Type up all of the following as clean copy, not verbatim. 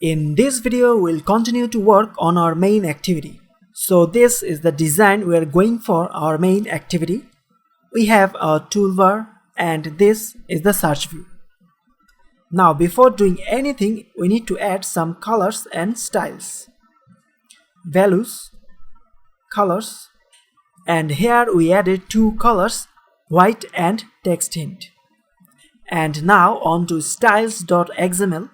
In this video, we'll continue to work on our main activity. So this is the design we are going for our main activity. We have a toolbar and this is the search view. Now before doing anything, we need to add some colors and styles. Values, colors, and here we added two colors, white and text hint. And now on to styles.xml.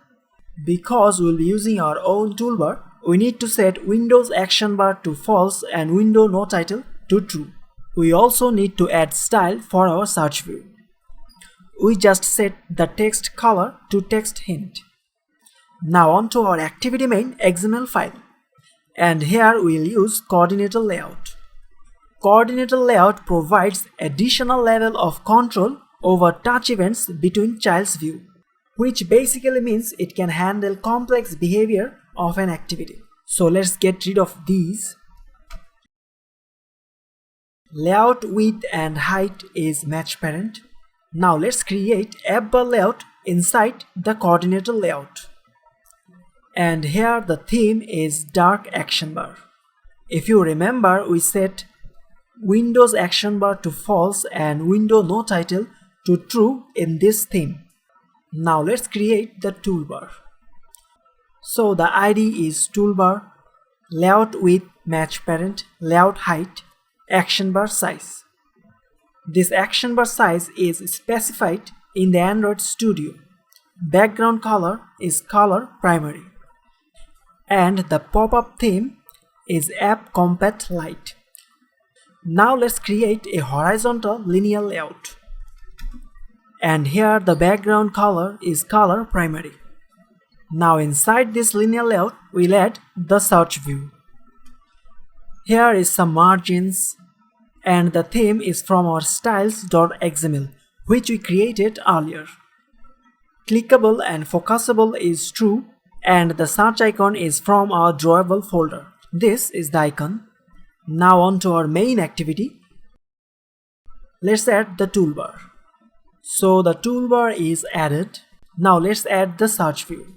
Because we'll be using our own toolbar, we need to set Windows action bar to false and window no title to true. We also need to add style for our search view. We just set the text color to text hint. Now on to our activity main XML file. And here we'll use coordinator layout. Coordinator layout provides additional level of control over touch events between child's view, which basically means it can handle complex behavior of an activity. So let's get rid of these. Layout width and height is match parent. Now let's create app bar layout inside the coordinator layout. And here the theme is dark action bar. If you remember, we set Windows action bar to false and window no title to true in this theme. Now let's create the toolbar. So the ID is toolbar, layout width match parent, layout height, action bar size. This action bar size is specified in the Android Studio. Background color is color primary. And the pop-up theme is app compat light. Now let's create a horizontal linear layout. And here the background color is color primary. Now inside this linear layout, we'll add the search view. Here is some margins, and the theme is from our styles.xml, which we created earlier. Clickable and focusable is true, and the search icon is from our drawable folder. This is the icon. Now on to our main activity. Let's add the toolbar. So the toolbar is added. Now let's add the search view.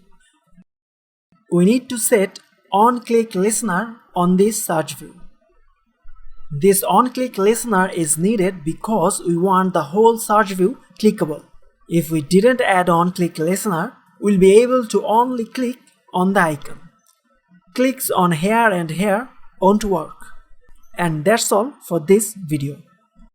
We need to set on-click listener on this search view. This on-click listener is needed because we want the whole search view clickable. If we didn't add on-click listener, we'll be able to only click on the icon. Clicks on here and here won't work. And that's all for this video.